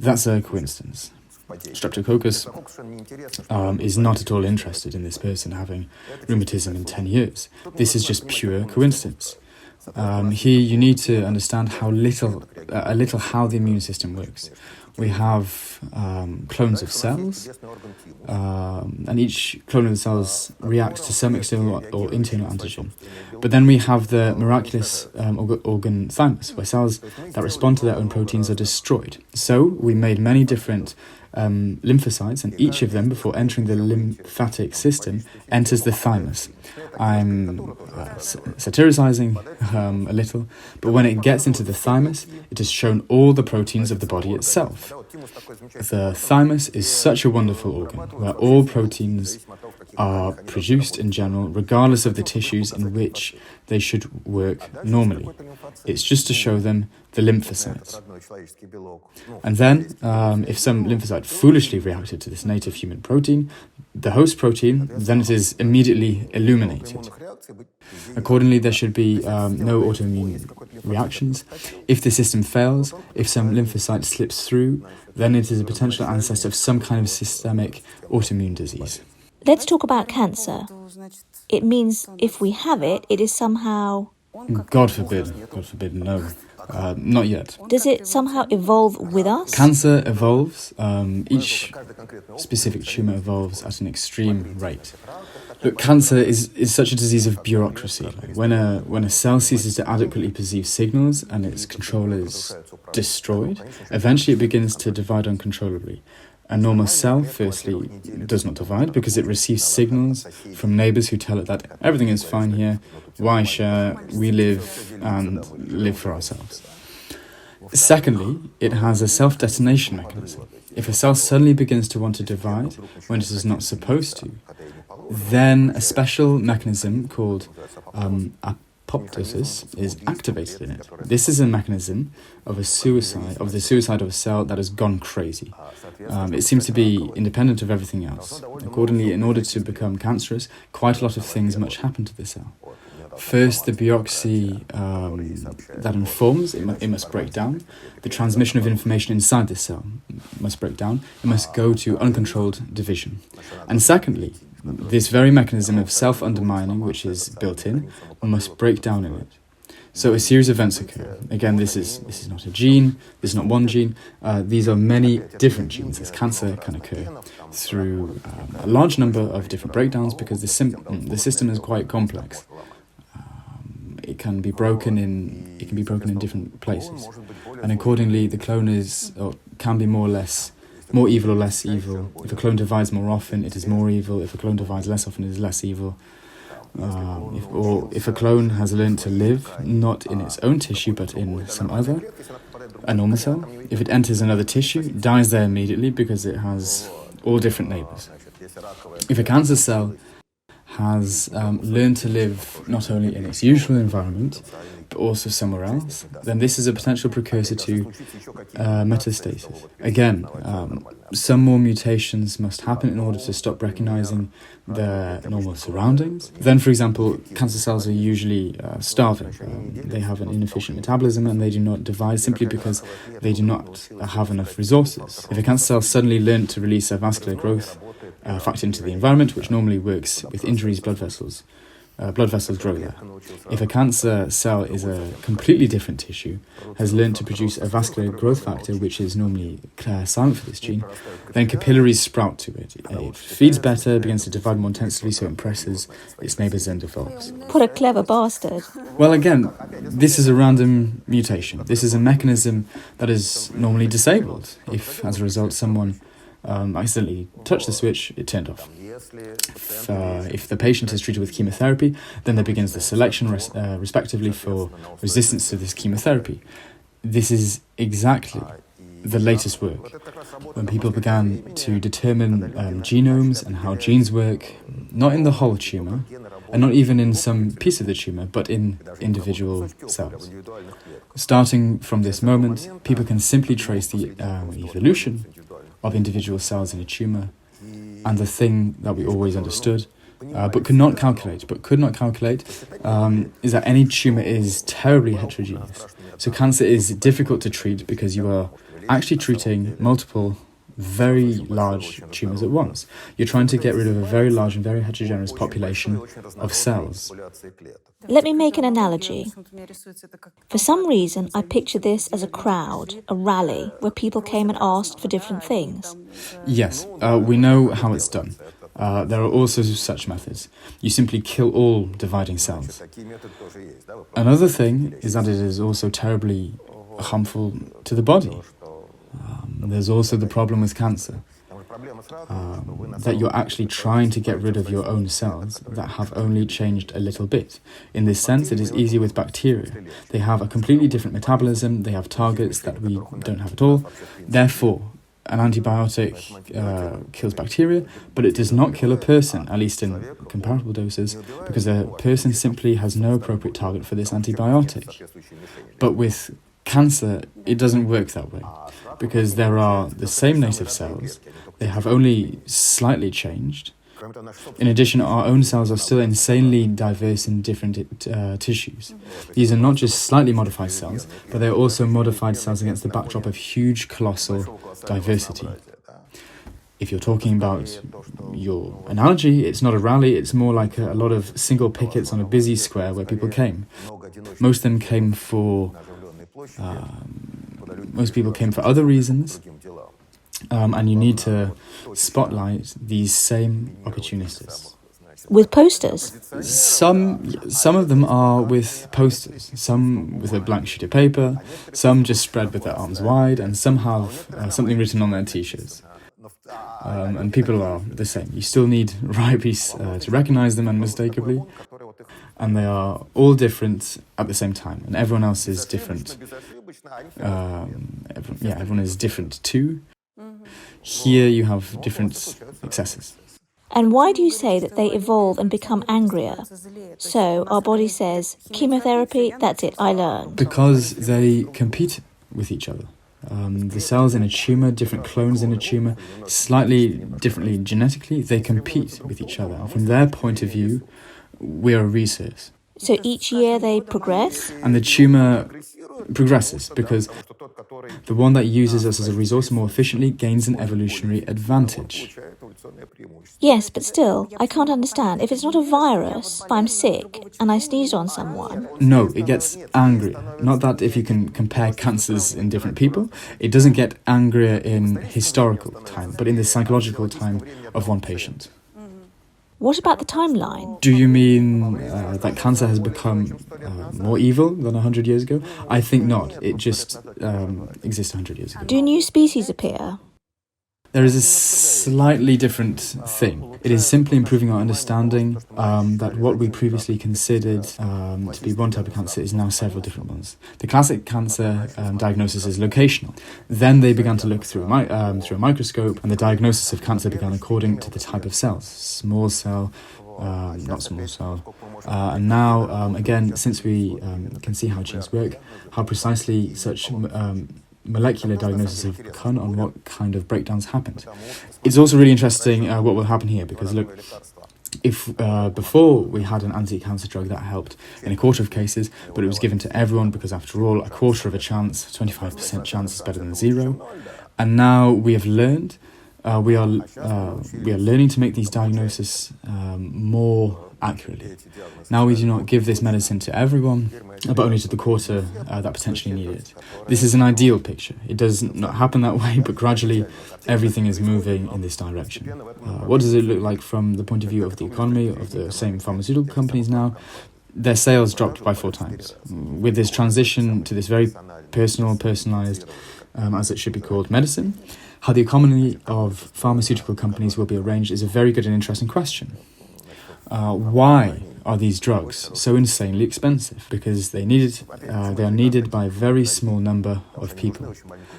that's a coincidence. Streptococcus is not at all interested in this person having rheumatism in 10 years. This is just pure coincidence. Here you need to understand how the immune system works. We have clones of cells, and each clone of the cells reacts to some external or internal antigen. But then we have the miraculous organ thymus, where cells that respond to their own proteins are destroyed. So we made many different lymphocytes, and each of them, before entering the lymphatic system, enters the thymus. I'm satirizing a little, but when it gets into the thymus, it has shown all the proteins of the body itself. The thymus is such a wonderful organ, where all proteins are produced in general, regardless of the tissues in which they should work normally. It's just to show them the lymphocytes. And then, if some lymphocyte foolishly reacted to this native human protein, the host protein, then it is immediately illuminated. Accordingly, there should be no autoimmune reactions. If the system fails, if some lymphocyte slips through, then it is a potential ancestor of some kind of systemic autoimmune disease. Let's talk about cancer. It means if we have it, it is somehow... God forbid, no. Not yet. Does it somehow evolve with us? Cancer evolves. Each specific tumour evolves at an extreme rate. Look, cancer is such a disease of bureaucracy. When a cell ceases to adequately perceive signals and its control is destroyed, eventually it begins to divide uncontrollably. A normal cell, firstly, does not divide because it receives signals from neighbours who tell it that everything is fine here, why share, we live and live for ourselves. Secondly, it has a self-detonation mechanism. If a cell suddenly begins to want to divide when it is not supposed to, then a special mechanism called apoptosis is activated in it. This is a mechanism of the suicide of a cell that has gone crazy. It seems to be independent of everything else. Accordingly, in order to become cancerous, quite a lot of things must happen to the cell. First, the bureaucracy that informs, it must break down. The transmission of information inside the cell must break down. It must go to uncontrolled division. And secondly, this very mechanism of self-undermining, which is built in, must break down in it. So a series of events occur. Again, this is not a gene, this is not one gene, these are many different genes, as cancer can occur through a large number of different breakdowns because the system is quite complex. It can be broken in different places, and accordingly the clone can be more evil or less evil. If a clone divides more often, it is more evil. If a clone divides less often, it is less evil. If a clone has learned to live not in its own tissue but in some other, a normal cell, if it enters another tissue, it dies there immediately because it has all different neighbours. If a cancer cell has learned to live not only in its usual environment, but also somewhere else, then this is a potential precursor to metastasis. Again, some more mutations must happen in order to stop recognizing their normal surroundings. Then, for example, cancer cells are usually starving. They have an inefficient metabolism and they do not divide simply because they do not have enough resources. If a cancer cell suddenly learned to release a vascular growth factor into the environment, which normally works with injuries, blood vessels grow there. If a cancer cell is a completely different tissue, has learned to produce a vascular growth factor, which is normally silent for this gene, then capillaries sprout to it. It feeds better, begins to divide more intensively, so it impresses its neighbours and develops. What a clever bastard. Well, again, this is a random mutation. This is a mechanism that is normally disabled. If, as a result, someone accidentally touched the switch, it turned off. If the patient is treated with chemotherapy, then there begins the selection respectively for resistance to this chemotherapy. This is exactly the latest work, when people began to determine genomes and how genes work, not in the whole tumour, and not even in some piece of the tumour, but in individual cells. Starting from this moment, people can simply trace the evolution of individual cells in a tumour, and the thing that we always understood, but could not calculate, is that any tumour is terribly heterogeneous. So cancer is difficult to treat because you are actually treating multiple very large tumours at once. You're trying to get rid of a very large and very heterogeneous population of cells. Let me make an analogy. For some reason, I picture this as a crowd, a rally, where people came and asked for different things. Yes, we know how it's done. There are also such methods. You simply kill all dividing cells. Another thing is that it is also terribly harmful to the body. There's also the problem with cancer, that you're actually trying to get rid of your own cells that have only changed a little bit. In this sense, it is easy with bacteria. They have a completely different metabolism, they have targets that we don't have at all. Therefore, an antibiotic kills bacteria, but it does not kill a person, at least in comparable doses, because a person simply has no appropriate target for this antibiotic. But with cancer, it doesn't work that way, because there are the same native cells, they have only slightly changed. In addition, our own cells are still insanely diverse in different tissues. These are not just slightly modified cells, but they are also modified cells against the backdrop of huge, colossal diversity. If you're talking about your analogy, it's not a rally, it's more like a lot of single pickets on a busy square where people came. Most of them came for most people came for other reasons, and you need to spotlight these same opportunists. With posters? Some of them are with posters, some with a blank sheet of paper, some just spread with their arms wide, and some have something written on their t-shirts. And people are the same. You still need rabies to recognize them unmistakably, and they are all different at the same time, and everyone else is different. Everyone is different too. Here you have different excesses. And why do you say that they evolve and become angrier? So our body says, chemotherapy, that's it, I learned. Because they compete with each other. The cells in a tumour, different clones in a tumour, slightly differently genetically, they compete with each other. And from their point of view, we are a resource. So each year they progress? And the tumour progresses because the one that uses us as a resource more efficiently gains an evolutionary advantage. Yes, but still, I can't understand. If it's not a virus, if I'm sick and I sneezed on someone... No, it gets angrier. Not that if you can compare cancers in different people, it doesn't get angrier in historical time, but in the psychological time of one patient. What about the timeline? Do you mean that cancer has become more evil than 100 years ago? I think not. It just exists 100 years ago. Do new species appear? There is a slightly different thing. It is simply improving our understanding that what we previously considered to be one type of cancer is now several different ones. The classic cancer diagnosis is locational. Then they began to look through a microscope, and the diagnosis of cancer began according to the type of cells. Small cell, not small cell. And now, again, since we can see how genes work, how precisely such molecular diagnosis have begun on what kind of breakdowns happened. It's also really interesting what will happen here, because look, if before we had an anti-cancer drug that helped in a quarter of cases, but it was given to everyone because, after all, a quarter of a chance, 25% chance is better than zero. And now we have learned, we are learning to make these diagnoses more accurately. Now we do not give this medicine to everyone, but only to the quarter that potentially need it. This is an ideal picture. It does not happen that way, but gradually everything is moving in this direction. What does it look like from the point of view of the economy of the same pharmaceutical companies now? Their sales dropped by 4 times. With this transition to this very personalized, as it should be called, medicine, how the economy of pharmaceutical companies will be arranged is a very good and interesting question. Why are these drugs so insanely expensive? Because they are needed by a very small number of people.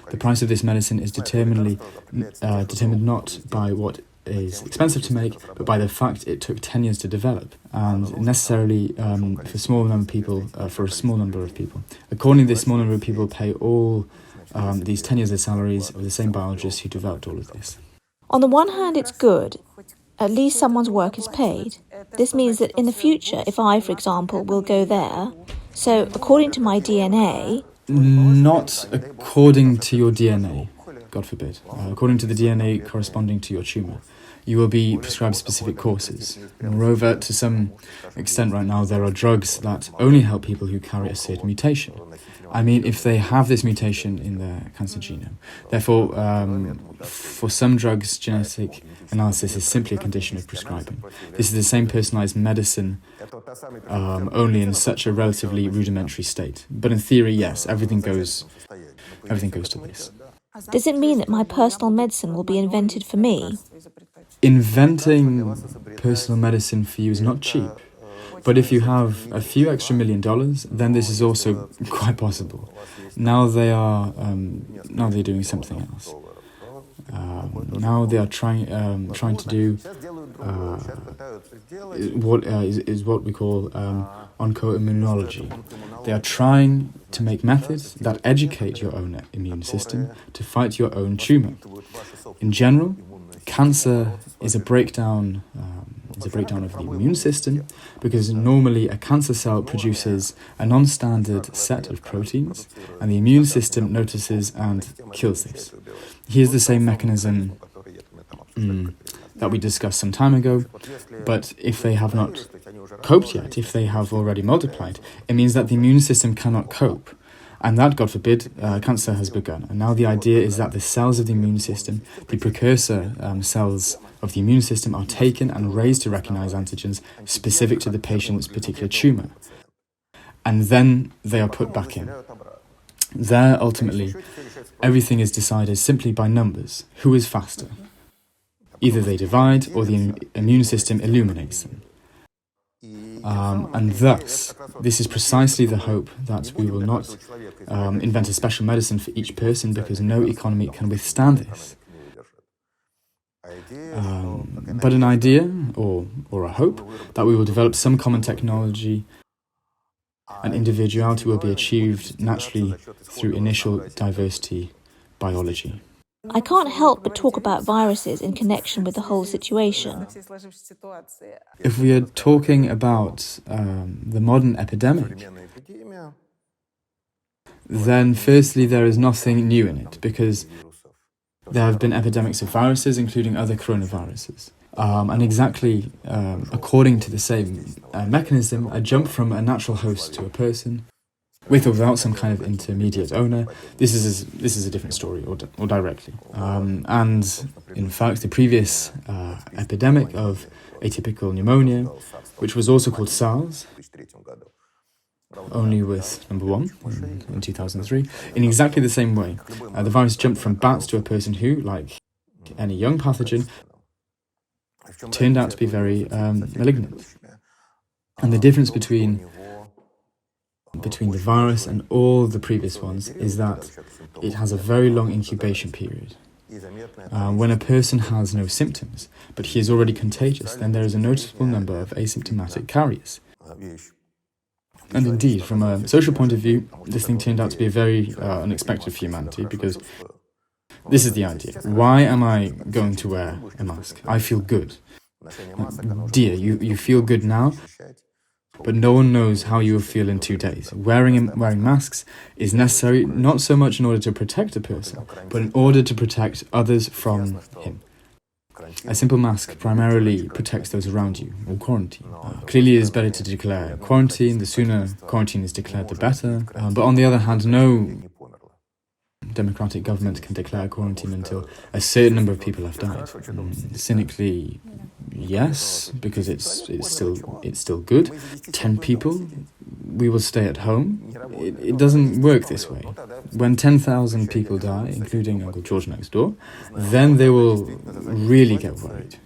The price of this medicine is determined not by what is expensive to make, but by the fact it took 10 years to develop, and necessarily for a small number of people. Accordingly, this small number of people pay all these 10 years of salaries of the same biologists who developed all of this. On the one hand, it's good. At least someone's work is paid. This means that in the future, if I, for example, will go there, so according to my DNA... Not according to your DNA, God forbid. According to the DNA corresponding to your tumour, you will be prescribed specific courses. Moreover, to some extent right now, there are drugs that only help people who carry a certain mutation. I mean, if they have this mutation in their cancer genome. Therefore, for some drugs, genetic analysis is simply a condition of prescribing. This is the same personalized medicine, only in such a relatively rudimentary state. But in theory, yes, everything goes to this. Does it mean that my personal medicine will be invented for me? Inventing personal medicine for you is not cheap. But if you have a few extra $1 million, then this is also quite possible. Now they're doing something else. Now they are trying to do what we call oncoimmunology. They are trying to make methods that educate your own immune system to fight your own tumour. In general, cancer is a breakdown of the immune system, because normally a cancer cell produces a non-standard set of proteins, and the immune system notices and kills this. Here's the same mechanism that we discussed some time ago, but if they have not coped yet, if they have already multiplied, it means that the immune system cannot cope. And that, God forbid, cancer has begun. And now the idea is that the cells of the immune system, the precursor cells of the immune system, are taken and raised to recognize antigens specific to the patient's particular tumour. And then they are put back in. There, ultimately, everything is decided simply by numbers. Who is faster? Either they divide or the immune system illuminates them. And thus, this is precisely the hope that we will not invent a special medicine for each person, because no economy can withstand this. But an idea, or a hope, that we will develop some common technology and individuality will be achieved naturally through initial diversity biology. I can't help but talk about viruses in connection with the whole situation. If we are talking about the modern epidemic, then firstly there is nothing new in it, because there have been epidemics of viruses, including other coronaviruses. And exactly according to the same mechanism, a jump from a natural host to a person, with or without some kind of intermediate owner, this is a different story, or directly. And in fact, the previous epidemic of atypical pneumonia, which was also called SARS, only with number 1 in 2003, in exactly the same way. The virus jumped from bats to a person who, like any young pathogen, turned out to be very malignant. And the difference between the virus and all the previous ones is that it has a very long incubation period. When a person has no symptoms, but he is already contagious, then there is a noticeable number of asymptomatic carriers. And indeed, from a social point of view, this thing turned out to be very unexpected for humanity, because this is the idea. Why am I going to wear a mask? I feel good. Dear, you feel good now, but no one knows how you will feel in 2 days. Wearing masks is necessary not so much in order to protect a person, but in order to protect others from him. A simple mask primarily protects those around you, or quarantine. Clearly it is better to declare quarantine. The sooner quarantine is declared, the better. But on the other hand, no democratic government can declare quarantine until a certain number of people have died. Cynically, yes, because it's still good. 10 people, we will stay at home. It doesn't work this way. When 10,000 people die, including Uncle George next door, then they will really get worried.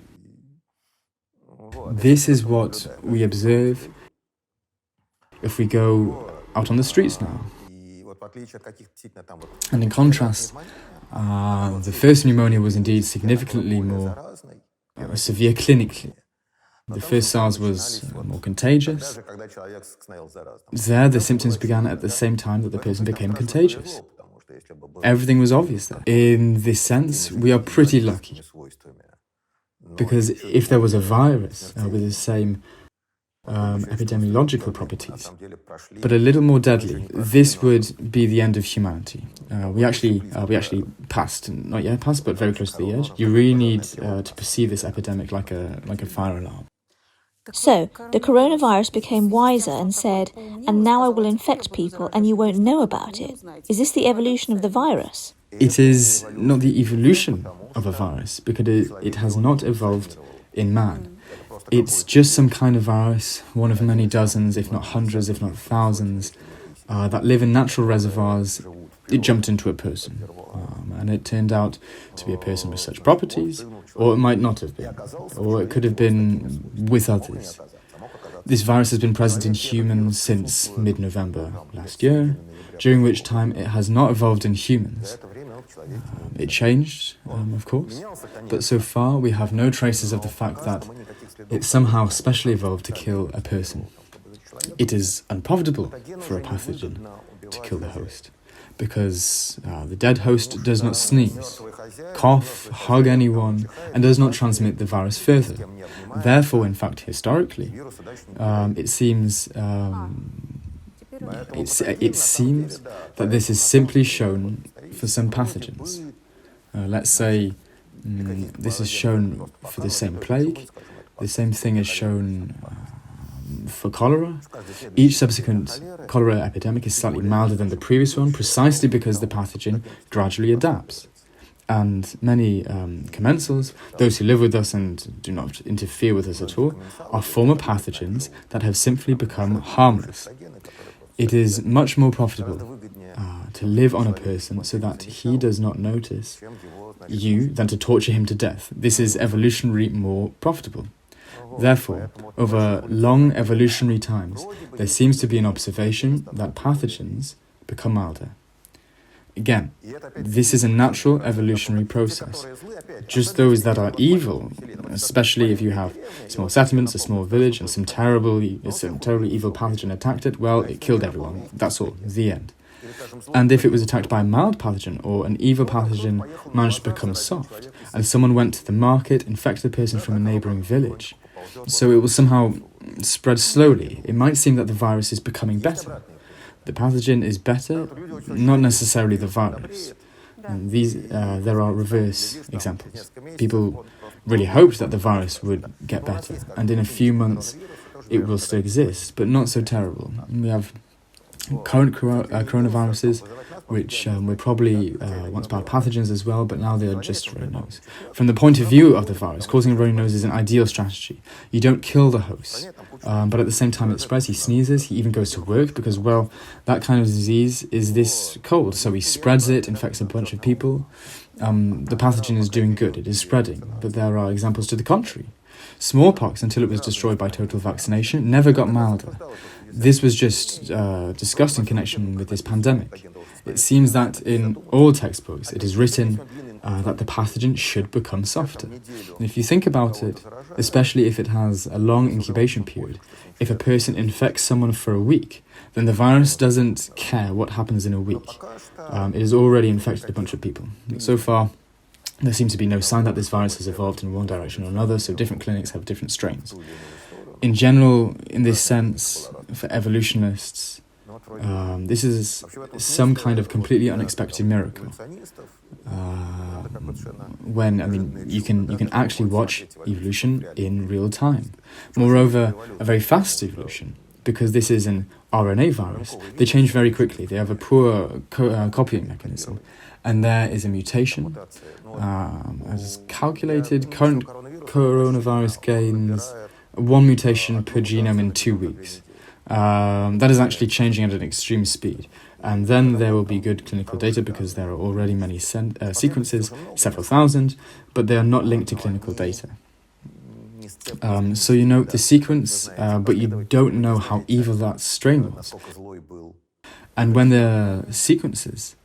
This is what we observe if we go out on the streets now. And in contrast, the first pneumonia was indeed significantly more severe clinically. The first SARS was more contagious. There, the symptoms began at the same time that the person became contagious. Everything was obvious there. In this sense, we are pretty lucky. Because if there was a virus with the same epidemiological properties, but a little more deadly, this would be the end of humanity. We actually passed, not yet passed, but very close to the edge. You really need to perceive this epidemic like a fire alarm. So, the coronavirus became wiser and said, and now I will infect people and you won't know about it. Is this the evolution of the virus? It is not the evolution of a virus, because it has not evolved in man. It's just some kind of virus, one of many dozens, if not hundreds, if not thousands, that live in natural reservoirs. It jumped into a person, and it turned out to be a person with such properties, or it might not have been, or it could have been with others. This virus has been present in humans since mid-November last year, during which time it has not evolved in humans. It changed, of course, but so far we have no traces of the fact that it somehow specially evolved to kill a person. It is unprofitable for a pathogen to kill the host, because the dead host does not sneeze, cough, hug anyone, and does not transmit the virus further. Therefore, in fact, historically, it seems that this is simply shown for some pathogens. Let's say this is shown for the same plague. The same thing is shown for cholera. Each subsequent cholera epidemic is slightly milder than the previous one, precisely because the pathogen gradually adapts. And many commensals, those who live with us and do not interfere with us at all, are former pathogens that have simply become harmless. It is much more profitable to live on a person so that he does not notice you than to torture him to death. This is evolutionarily more profitable. Therefore, over long evolutionary times, there seems to be an observation that pathogens become milder. Again, this is a natural evolutionary process. Just those that are evil, especially if you have small settlements, a small village, and some terribly evil pathogen attacked it, well, it killed everyone. That's all. The end. And if it was attacked by a mild pathogen, or an evil pathogen managed to become soft, and someone went to the market, infected a person from a neighbouring village, so it will somehow spread slowly, it might seem that the virus is becoming better. The pathogen is better, not necessarily the virus. And there are reverse examples. People really hoped that the virus would get better, and in a few months it will still exist, but not so terrible. We have current coronaviruses, which were probably once bad pathogens as well, but now they are just runny nose. From the point of view of the virus, causing a runny nose is an ideal strategy. You don't kill the host, but at the same time it spreads. He sneezes, he even goes to work, because, well, that kind of disease is this cold, so he spreads it, infects a bunch of people. The pathogen is doing good, it is spreading, but there are examples to the contrary. Smallpox, until it was destroyed by total vaccination, never got milder. This was just discussed in connection with this pandemic. it seems that in all textbooks it is written that the pathogen should become softer. And if you think about it, especially if it has a long incubation period, if a person infects someone for a week, then the virus doesn't care what happens in a week. It has already infected a bunch of people. So far, there seems to be no sign that this virus has evolved in one direction or another, so different clinics have different strains. In general, in this sense, for evolutionists, this is some kind of completely unexpected miracle. You can actually watch evolution in real time. Moreover, a very fast evolution, because this is an RNA virus. They change very quickly. They have a poor copying mechanism. And there is a mutation. As calculated, current coronavirus gains 1 mutation per genome in 2 weeks. That is actually changing at an extreme speed. And then there will be good clinical data because there are already many sequences, several thousand, but they are not linked to clinical data. So you know the sequence, but you don't know how evil that strain was. And when the sequences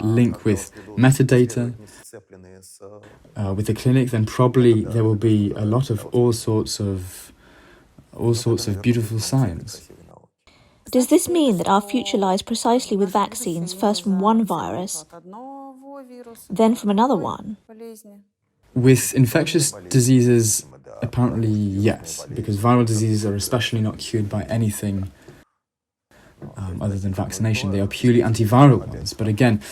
link with metadata, with the clinic, then probably there will be a lot of all sorts of beautiful science. Does this mean that our future lies precisely with vaccines, first from one virus, then from another one? With infectious diseases, apparently yes, because viral diseases are especially not cured by anything other than vaccination. They are purely antiviral ones. But again,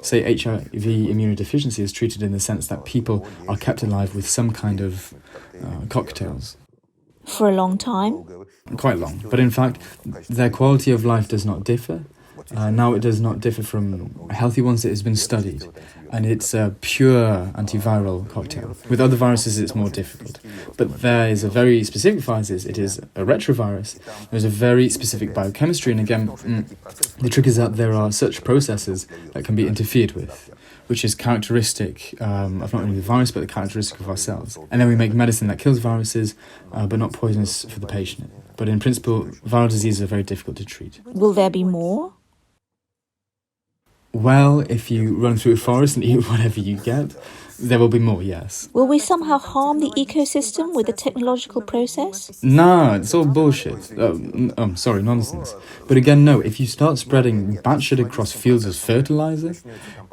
say HIV immunodeficiency is treated in the sense that people are kept alive with some kind of cocktails. For a long time? Quite long. But in fact, their quality of life does not differ. Now it does not differ from healthy ones. It has been studied. And it's a pure antiviral cocktail. With other viruses, it's more difficult. But there is a very specific virus. It is a retrovirus. There's a very specific biochemistry. And again, the trick is that there are such processes that can be interfered with, which is characteristic of not only the virus, but the characteristic of our cells. And then we make medicine that kills viruses, but not poisonous for the patient. But in principle, viral diseases are very difficult to treat. Will there be more? Well, if you run through a forest and eat whatever you get, there will be more, yes. Will we somehow harm the ecosystem with the technological process? No, it's all bullshit. Nonsense. But again, no, if you start spreading batshit across fields as fertilizer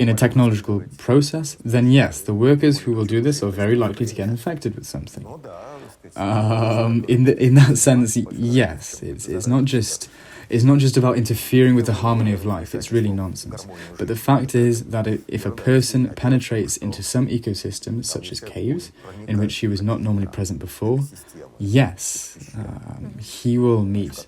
in a technological process, then yes, the workers who will do this are very likely to get infected with something. In that sense, yes, it's not just about interfering with the harmony of life. It's really nonsense. But the fact is that if a person penetrates into some ecosystem, such as caves, in which he was not normally present before, yes, he will meet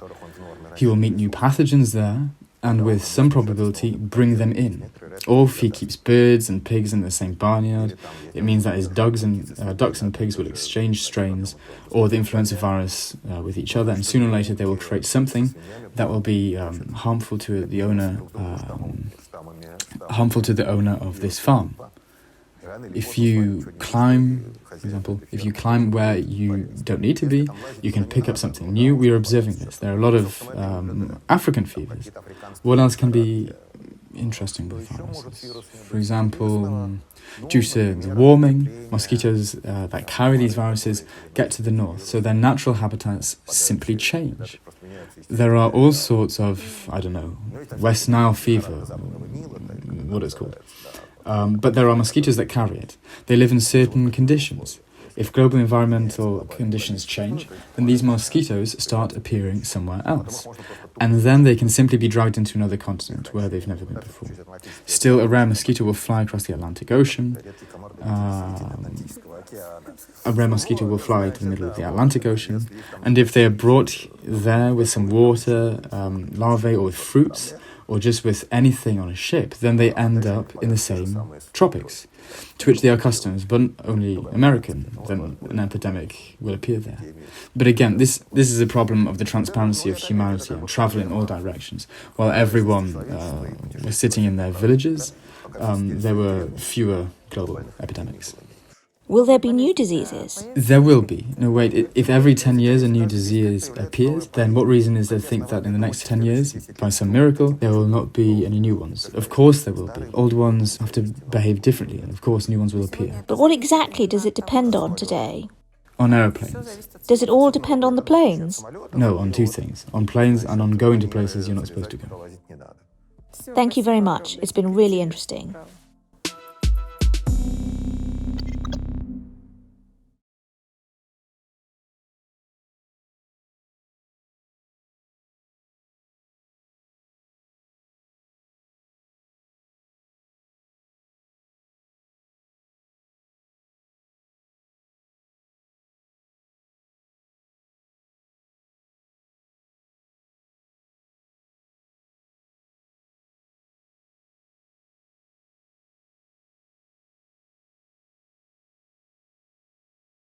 new pathogens there, and with some probability bring them in. Or if he keeps birds and pigs in the same barnyard, it means that his ducks and pigs will exchange strains or the influenza virus with each other, and sooner or later they will create something that will be harmful to the owner of this farm. If you climb, for example, where you don't need to be, you can pick up something new. We are observing this. There are a lot of African fevers. What else can be interesting with viruses? For example, due to the warming, mosquitoes that carry these viruses get to the north, so their natural habitats simply change. There are all sorts of, West Nile fever, what it's called. But there are mosquitoes that carry it. They live in certain conditions. If global environmental conditions change, then these mosquitoes start appearing somewhere else. And then they can simply be dragged into another continent where they've never been before. Still, a rare mosquito will fly across the Atlantic Ocean. A rare mosquito will fly to the middle of the Atlantic Ocean. And if they are brought there with some water, larvae, or with fruits, or just with anything on a ship, then they end up in the same tropics, to which they are accustomed, but only American, then an epidemic will appear there. But again, this is a problem of the transparency of humanity and travel in all directions. While everyone was sitting in their villages, there were fewer global epidemics. Will there be new diseases? There will be. No, wait, if every 10 years a new disease appears, then what reason is there to think that in the next 10 years, by some miracle, there will not be any new ones? Of course there will be. Old ones have to behave differently, and of course new ones will appear. But what exactly does it depend on today? On aeroplanes. Does it all depend on the planes? No, on two things. On planes and on going to places you're not supposed to go. Thank you very much. It's been really interesting.